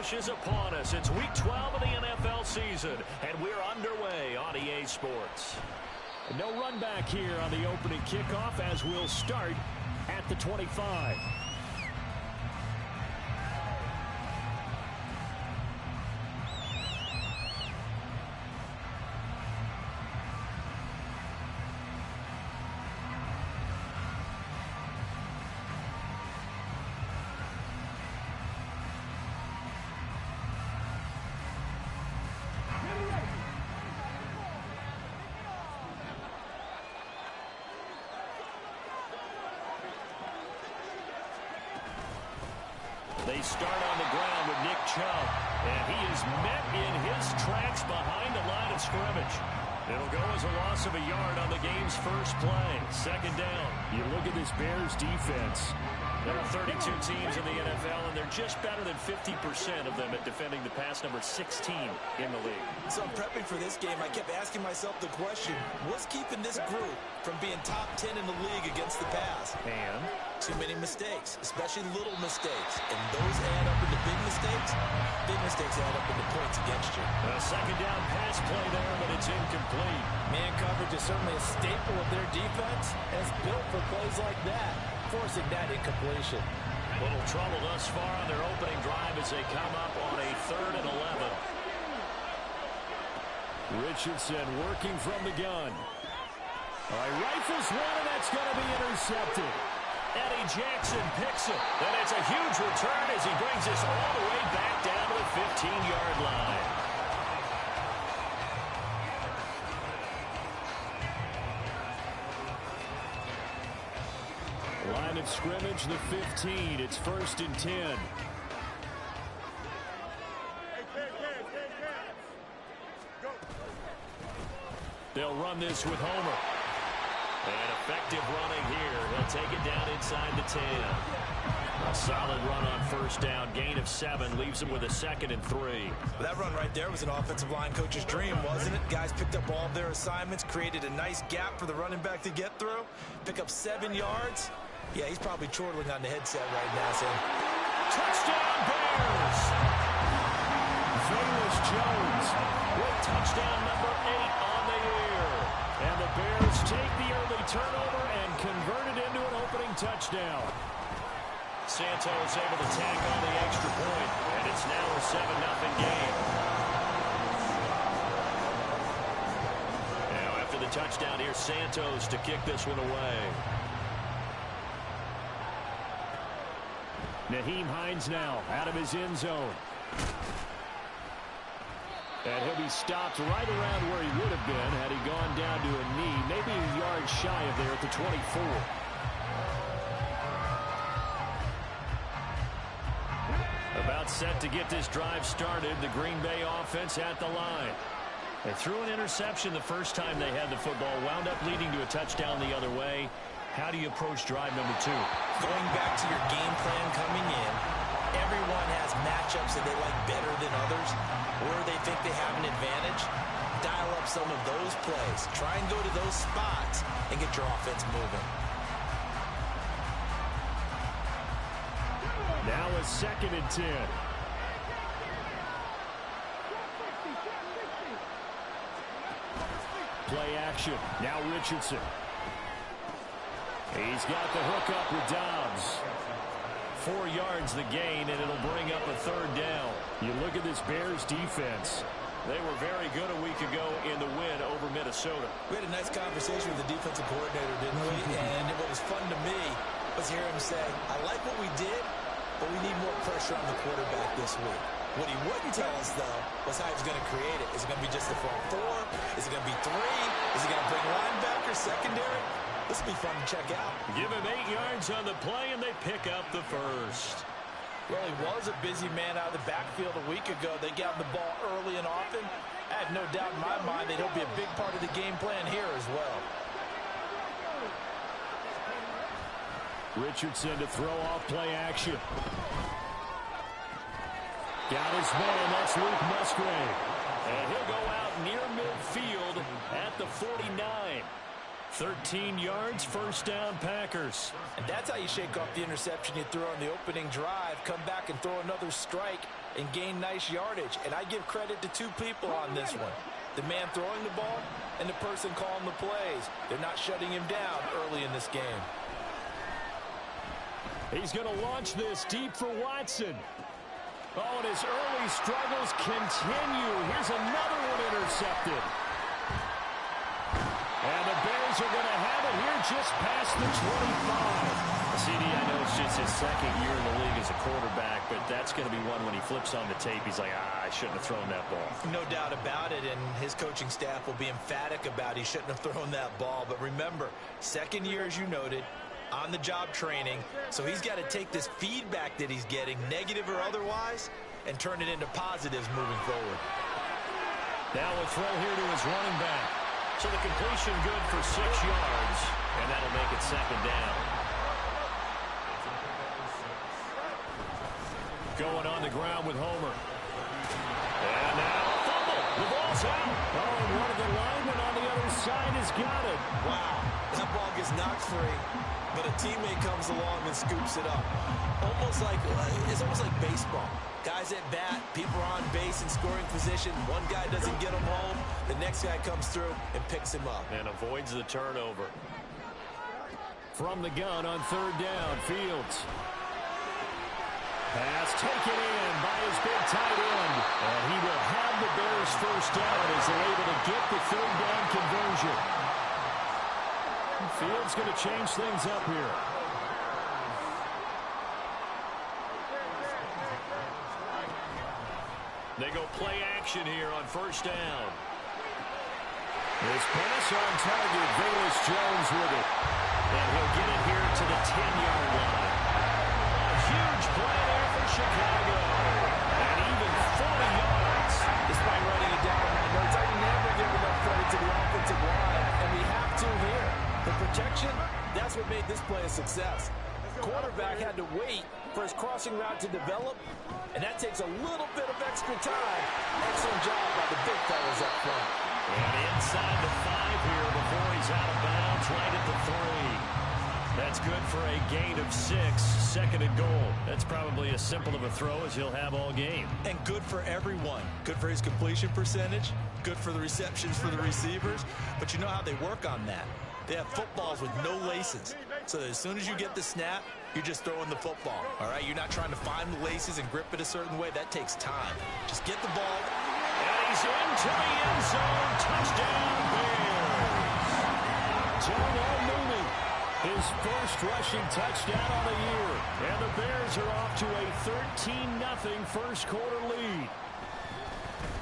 rush is upon us. It's Week 12 of the NFL season, and we're underway on EA Sports. No run back here on the opening kickoff as we'll start at the 25. They start on the ground with Nick Chubb, and he is met in his tracks behind the line of scrimmage. It'll go as a loss of a yard on the game's first play. Second down. You look at this Bears defense. There are 32 teams in the NFL, and they're just better than 50% of them at defending the pass, number 16 in the league. So prepping for this game, I kept asking myself the question, what's keeping this group from being top 10 in the league against the pass? And too many mistakes, especially little mistakes. And those add up into big mistakes. Big mistakes add up into points against you. A second down pass play there, but it's incomplete. Man coverage is certainly a staple of their defense, and it's built for plays like that, forcing that incompletion. Little trouble thus far on their opening drive as they come up on a 3rd and 11. Richardson working from the gun. All right, rifles one, and that's going to be intercepted. Eddie Jackson picks it, and it's a huge return as he brings this all the way back down to the 15-yard line. Line of scrimmage, the 15. It's 1st and 10. They'll run this with Homer. And effective running here. He'll take it down inside the 10. A solid run on first down. Gain of 7. Leaves him with a 2nd and 3. That run right there was an offensive line coach's dream, wasn't it? Guys picked up all of their assignments, created a nice gap for the running back to get through. Pick up 7 yards. Yeah, he's probably chortling on the headset right now saying, touchdown Bears! Velus Jones with touchdown number 8 on the year. And the Bears take the early turnover and convert it into an opening touchdown. Santos able to tack on the extra point, and it's now a 7-0 game. Now after the touchdown, here's Santos to kick this one away. Nyheim Hines now out of his end zone. And he'll be stopped right around where he would have been had he gone down to a knee, maybe a yard shy of there at the 24. About set to get this drive started, the Green Bay offense at the line. They threw an interception the first time they had the football, wound up leading to a touchdown the other way. How do you approach drive number 2? Going back to your game plan coming in, everyone has matchups that they like better than others, where they think they have an advantage. Dial up some of those plays. Try and go to those spots and get your offense moving. Now a 2nd and 10. Play action. Now Richardson. He's got the hook up with Dobbs. 4 yards the gain, and it'll bring up a 3rd down. You look at this Bears defense. They were very good a week ago in the win over Minnesota. We had a nice conversation with the defensive coordinator, didn't we? And what was fun to me was hear him say, I like what we did, but we need more pressure on the quarterback this week. What he wouldn't tell us, though, was how he was going to create it. Is it going to be just the front 4? Is it going to be 3? Is he going to bring linebackers, secondary? This will be fun to check out. Give him 8 yards on the play, and they pick up the first. Well, he was a busy man out of the backfield a week ago. They got the ball early and often. I have no doubt in my mind that he'll be a big part of the game plan here as well. Richardson to throw off play action. Got his man. That's Luke Musgrave. And he'll go out near midfield at the 49. 13 yards, first down, Packers. And that's how you shake off the interception you threw on the opening drive, come back and throw another strike and gain nice yardage. And I give credit to two people on this one. The man throwing the ball and the person calling the plays. They're not shutting him down early in this game. He's going to launch this deep for Watson. Oh, and his early struggles continue. Here's another one intercepted. And the Bears are going to have it here just past the 25. CD, I know it's just his second year in the league as a quarterback, but that's going to be one when he flips on the tape. He's like, I shouldn't have thrown that ball. No doubt about it, and his coaching staff will be emphatic about he shouldn't have thrown that ball. But remember, second year, as you noted, on-the-job training, so he's got to take this feedback that he's getting, negative or otherwise, and turn it into positives moving forward. Now we'll throw here to his running back. So the completion good for 6 yards, and that'll make it second down. Going on the ground with Homer. And now a fumble. The ball's out. Oh, and one of the linemen on the other side has got it. Wow, that ball gets knocked free, but a teammate comes along and scoops it up. It's almost like baseball. Guys at bat, people are on base in scoring position. One guy doesn't get him home. The next guy comes through and picks him up. And avoids the turnover. From the gun on third down, Fields. Pass taken in by his big tight end. And he will have the Bears first down as they're able to get the third down conversion. Fields going to change things up here. They go play action here on first down. This pass on target, Velus Jones with it. And he'll get it here to the 10-yard line. A huge play there for Chicago. And even 40 yards. Despite writing it down in my notes, I never give enough credit to the offensive line, and we have to here. The protection, that's what made this play a success. Quarterback had to wait for his crossing route to develop, and that takes a little bit of extra time. Excellent job by the big fellas up front. And inside the 5 here before he's out of bounds, right at the 3. That's good for a gain of 6, second and goal. That's probably as simple of a throw as he'll have all game. And good for everyone. Good for his completion percentage. Good for the receptions for the receivers. But you know how they work on that. They have footballs with no laces. So as soon as you get the snap, you're just throwing the football. All right, you're not trying to find the laces and grip it a certain way. That takes time. Just get the ball. And he's into the end zone. Touchdown, Bears. Darnell Mooney, his first rushing touchdown of the year. And the Bears are off to a 13-0 first quarter lead.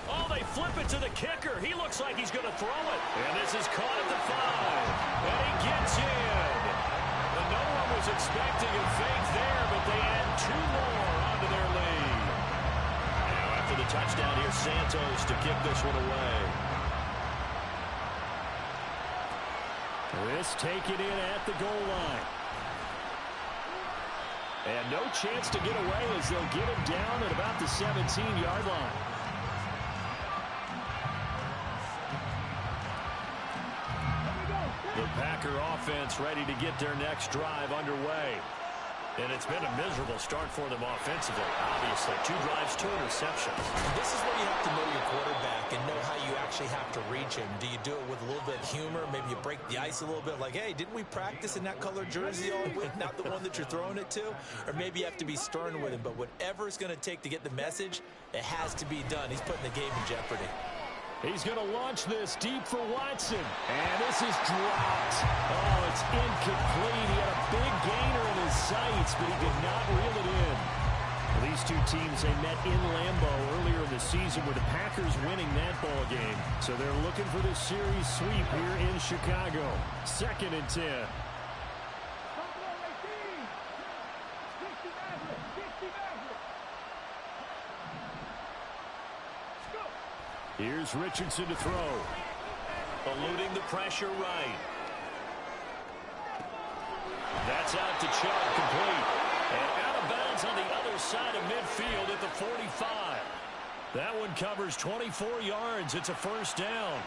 Oh, they flip it to the kicker. He looks like he's going to throw it. And this is caught at the 5. And he gets in. And no one was expecting a fake there, but they add 2 more onto their lead. Now after the touchdown, here's Santos to kick this one away. This taken in at the goal line. And no chance to get away as they'll get him down at about the 17-yard line. The Packer offense ready to get their next drive underway. And it's been a miserable start for them offensively, obviously. 2 drives, 2 interceptions. This is where you have to know your quarterback and know how you actually have to reach him. Do you do it with a little bit of humor? Maybe you break the ice a little bit, like, hey, didn't we practice in that color jersey all week, not the one that you're throwing it to? Or maybe you have to be stern with him. But whatever it's going to take to get the message, it has to be done. He's putting the game in jeopardy. He's going to launch this deep for Watson. And this is dropped. Oh, it's incomplete. He had a big gainer in his sights, but he could not reel it in. These two teams, they met in Lambeau earlier in the season with the Packers winning that ball game. So they're looking for this series sweep here in Chicago. 2nd and 10. Here's Richardson to throw. Eluding the pressure right. That's out to Chubb, complete. And out of bounds on the other side of midfield at the 45. That one covers 24 yards. It's a first down.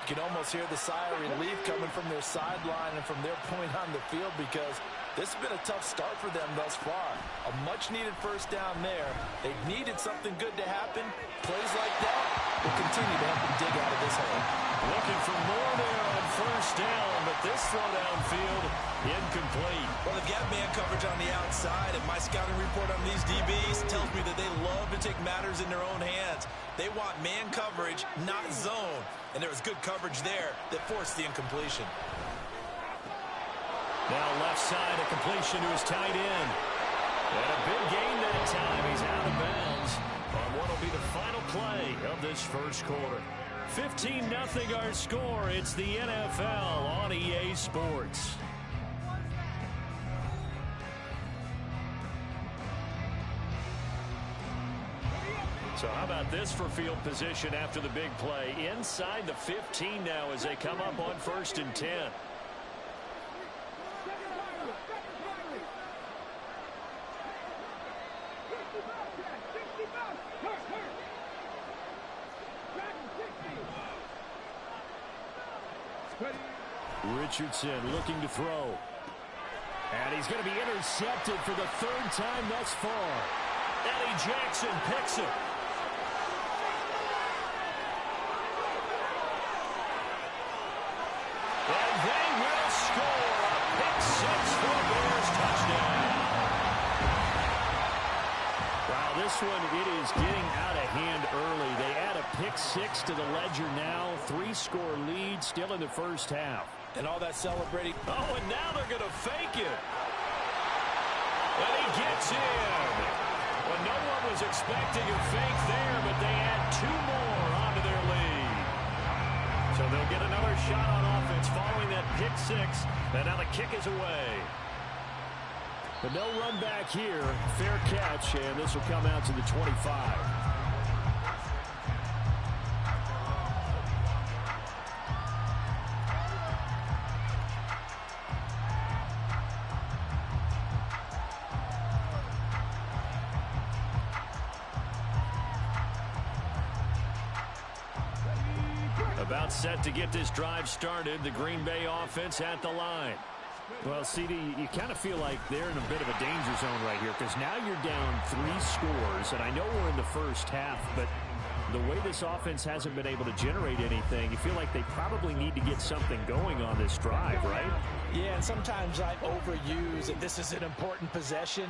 You can almost hear the sigh of relief coming from their sideline and from their point on the field, because this has been a tough start for them thus far. A much-needed first down there. They needed something good to happen. Plays like that will continue to help them dig out of this hole. Looking for more there on first down, but this throw downfield incomplete. Well, they've got man coverage on the outside, and my scouting report on these DBs tells me that they love to take matters in their own hands. They want man coverage, not zone. And there was good coverage there that forced the incompletion. Now left side, a completion to his tight end. And a big gain that time. He's out of bounds on what will be the final play of this first quarter. 15-0 our score. It's the NFL on EA Sports. So how about this for field position after the big play? Inside the 15 now as they come up on 1st and 10. Richardson looking to throw. And he's going to be intercepted for the 3rd time thus far. Eddie Jackson picks it. And they will score a pick 6 for a Bears touchdown. Wow, this one, it is getting out of hand early. They add a pick 6 to the ledger now. 3-score lead still in the first half. And all that celebrating. Oh, and now they're going to fake it. And he gets in. Well, no one was expecting a fake there, but they add 2 more onto their lead. So they'll get another shot on offense following that pick 6. And now the kick is away. But no run back here. Fair catch, and this will come out to the 25. About set to get this drive started. The Green Bay offense at the line. Well, CD, you kind of feel like they're in a bit of a danger zone right here, because now you're down 3 scores, and I know we're in the first half, but the way this offense hasn't been able to generate anything, you feel like they probably need to get something going on this drive, right? Yeah, and sometimes I overuse that this is an important possession.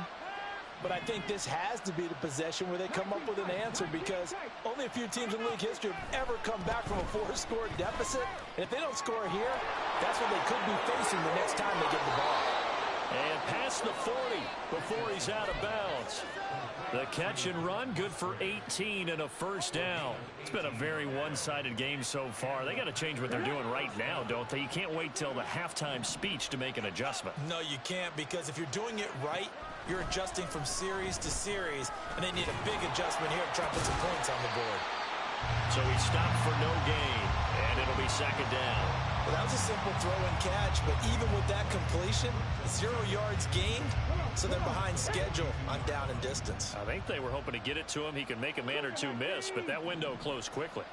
But I think this has to be the possession where they come up with an answer, because only a few teams in league history have ever come back from a 4-score deficit. And if they don't score here, that's what they could be facing the next time they get the ball. And past the 40 before he's out of bounds. The catch and run, good for 18 and a first down. It's been a very one-sided game so far. They got to change what they're doing right now, don't they? You can't wait till the halftime speech to make an adjustment. No, you can't, because if you're doing it right, you're adjusting from series to series, and they need a big adjustment here to try to put some points on the board. So he stopped for no gain, and it'll be 2nd down. Well, that was a simple throw and catch, but even with that completion, 0 yards gained, so they're behind schedule on down and distance. I think they were hoping to get it to him. He could make a man or 2 miss, but that window closed quickly.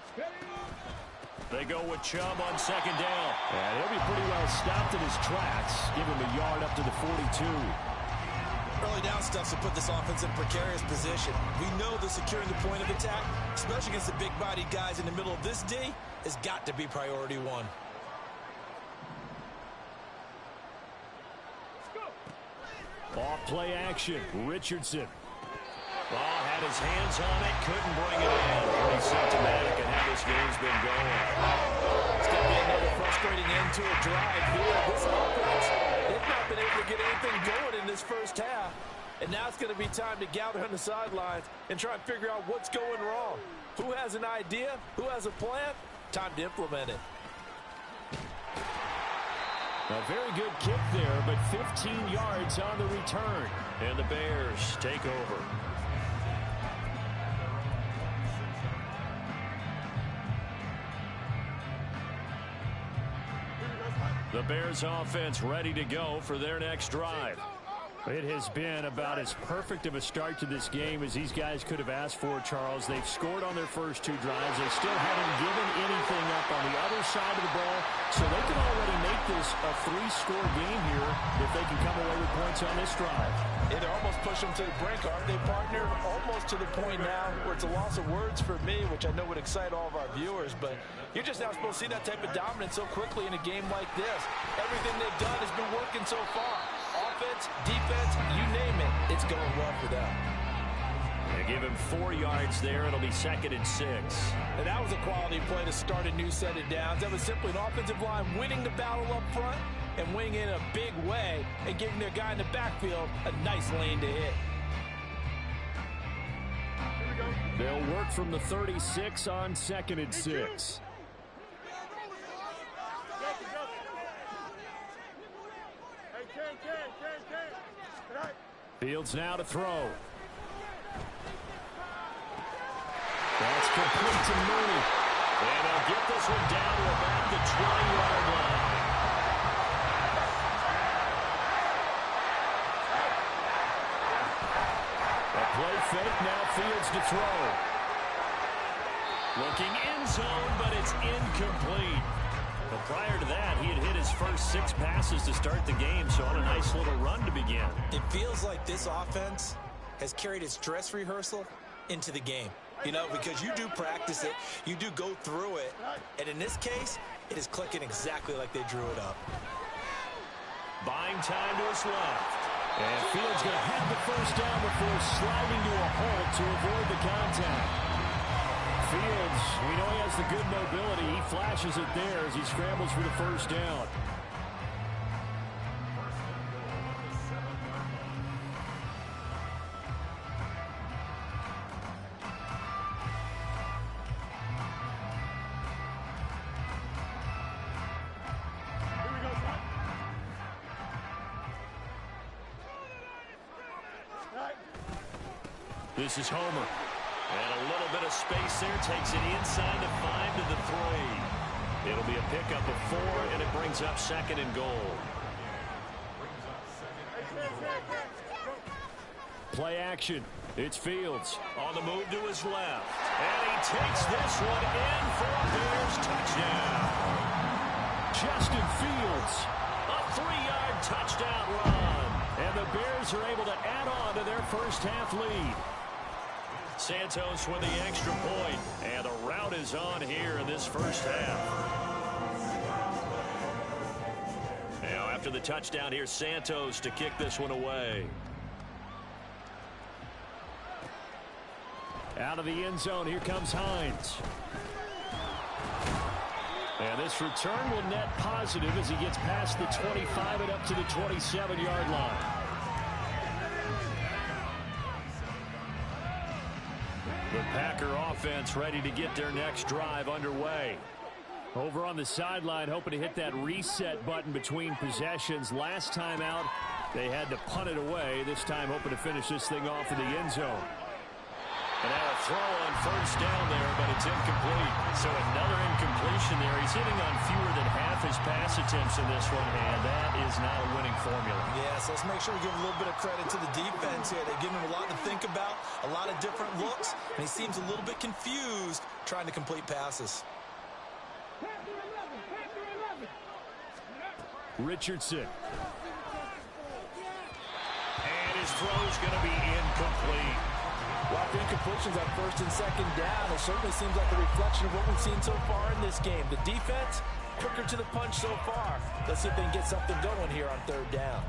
They go with Chubb on 2nd down. And he'll be pretty well stopped in his tracks. Give him a yard up to the 42. Early down stuffs will put this offense in a precarious position. We know that securing the point of attack, especially against the big-bodied guys in the middle of this D, has got to be priority 1. Off play action. Richardson. Ball had his hands on it, couldn't bring it in. Pretty symptomatic of how this game's been going. It's going to be another frustrating end to a drive here. This offense, they've not been able to get anything going in this first half. And now it's going to be time to gather on the sidelines and try and figure out what's going wrong. Who has an idea? Who has a plan? Time to implement it. A very good kick there, but 15 yards on the return. And the Bears take over. The Bears offense ready to go for their next drive. It has been about as perfect of a start to this game as these guys could have asked for, Charles. They've scored on their first 2 drives. They still haven't given anything up on the other side of the ball, so they can already make this a 3-score game here if they can come away with points on this drive. It almost pushed them to the brink, aren't they, partner? Almost to the point now where it's a loss of words for me, which I know would excite all of our viewers, but you're just now supposed to see that type of dominance so quickly in a game like this. Everything they've done has been working so far. Offense, defense, you name it, it's going well for them. They give him 4 yards there. It'll be 2nd and 6. And that was a quality play to start a new set of downs. That was simply an offensive line winning the battle up front and winning in a big way and giving their guy in the backfield a nice lane to hit. They'll work from the 36 on 2nd and 6. Fields now to throw. That's complete to Mooney. And they'll get this one down to about the 20-yard line. A play fake, now Fields to throw. Looking end zone, but it's incomplete. But prior to that, he had hit his first 6 passes to start the game, so on a nice little run to begin. It feels like this offense has carried its dress rehearsal into the game. You know, because you do practice it, you do go through it, and in this case, it is clicking exactly like they drew it up. Buying time to his left. And Fields going to have the first down before sliding to a halt to avoid the contact. Fields, we know he has the good mobility. He flashes it there as he scrambles for the first down. This is Homer. And a little bit of space there. Takes it inside to 5 to the 3. It'll be a pickup of 4, and it brings up 2nd and goal. Play action. It's Fields. On the move to his left. And he takes this one in for a Bears touchdown. Justin Fields. A 3-yard touchdown run. And the Bears are able to add on to their first half lead. Santos with the extra point, and the route is on here in this first half. Now after the touchdown, here's Santos to kick this one away. Out of the end zone, here comes Hines. And this return will net positive as he gets past the 25 and up to the 27-yard line. The Packer offense ready to get their next drive underway. Over on the sideline, hoping to hit that reset button between possessions. Last time out, they had to punt it away. This time, hoping to finish this thing off in the end zone. And now a throw on first down there, but it's incomplete. So another incompletion there. He's hitting on fewer than half his pass attempts in this one, and that is not a winning formula. Yes, let's make sure we give a little bit of credit to the defense here. They've given him a lot to think about, a lot of different looks, and he seems a little bit confused trying to complete passes. Richardson. And his throw's going to be incomplete. Well, the incompletions on 1st and 2nd down, it certainly seems like a reflection of what we've seen so far in this game. The defense, quicker to the punch so far. Let's see if they can get something going here on 3rd down.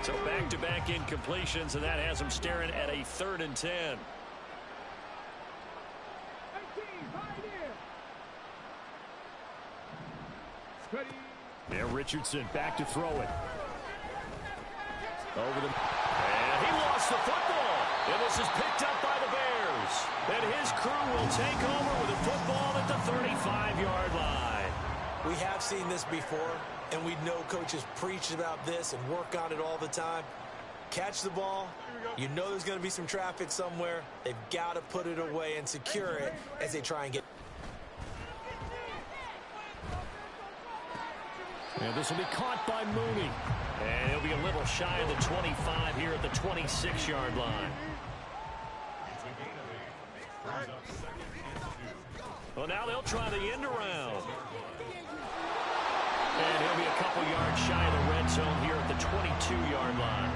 So back-to-back incompletions, and that has them staring at a 3rd and 10. There, Richardson back to throw it. Over the... And he lost the football. And this is picked up by the Bears. And his crew will take over with a football at the 35-yard line. We have seen this before, and we know coaches preach about this and work on it all the time. Catch the ball. You know there's going to be some traffic somewhere. They've got to put it away and secure it as they try and get. And this will be caught by Mooney. And he'll be a little shy of the 25 here at the 26-yard line. Well, now they'll try the end around. And he'll be a couple yards shy of the red zone here at the 22-yard line.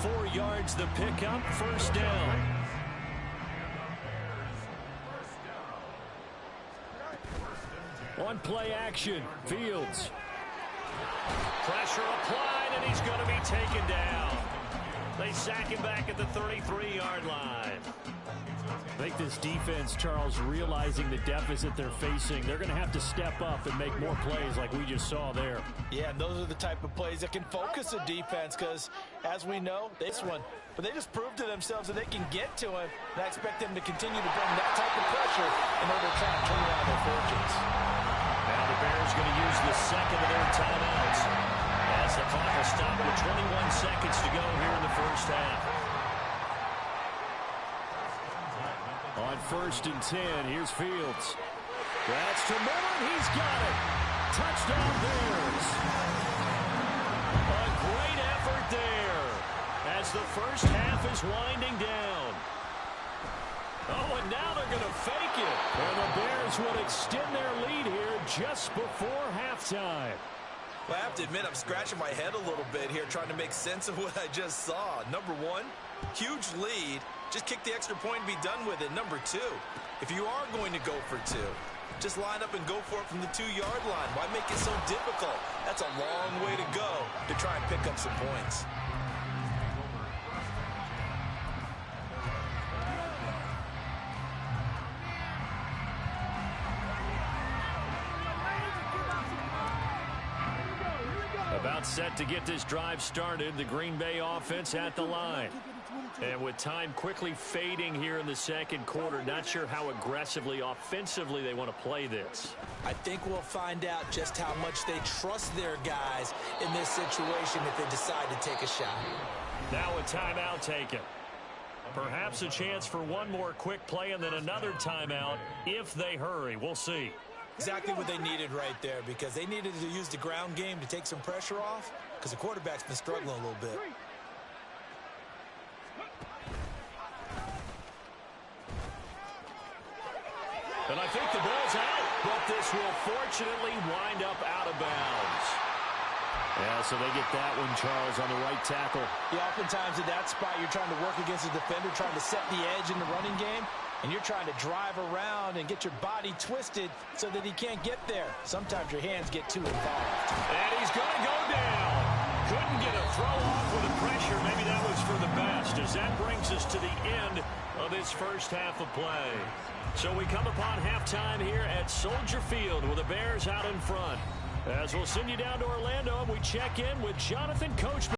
4 yards the pickup, first down. On play action, Fields. Pressure applied, and he's going to be taken down. They sack him back at the 33-yard line. I think this defense, Charles, realizing the deficit they're facing, they're going to have to step up and make more plays like we just saw there. Yeah, and those are the type of plays that can focus a defense because, as we know, this one, but they just proved to themselves that they can get to him, and I expect them to continue to bring that type of pressure in order to try and turn around their fortunes. Now the Bears going to use the second of their timeouts as the clock will stop with 21 seconds to go here in the first half. On 1st and 10, here's Fields. That's to Miller, and he's got it. Touchdown Bears. A great effort there as the first half is winding down. Oh, and now they're going to fake it. And the Bears would extend their lead here just before halftime. Well, I have to admit, I'm scratching my head a little bit here trying to make sense of what I just saw. Number one, huge lead. Just kick the extra point and be done with it. Number two, if you are going to go for two, just line up and go for it from the 2-yard line. Why make it so difficult? That's a long way to go to try and pick up some points. About set to get this drive started, the Green Bay offense at the line. And with time quickly fading here in the second quarter, not sure how aggressively, offensively they want to play this. I think we'll find out just how much they trust their guys in this situation if they decide to take a shot. Now a timeout taken. Perhaps a chance for one more quick play and then another timeout if they hurry. We'll see. Exactly what they needed right there because they needed to use the ground game to take some pressure off because the quarterback's been struggling a little bit. And I think the ball's out, but this will fortunately wind up out of bounds. Yeah, so they get that one, Charles, on the right tackle. Yeah, oftentimes at that spot, you're trying to work against a defender, trying to set the edge in the running game, and you're trying to drive around and get your body twisted so that he can't get there. Sometimes your hands get too involved. And he's going to go down. Couldn't get a throw off with the pressure. Maybe that was for the best, as that brings us to the end of this first half of play. So we come upon halftime here at Soldier Field with the Bears out in front. As we'll send you down to Orlando, and we check in with Jonathan Coachman.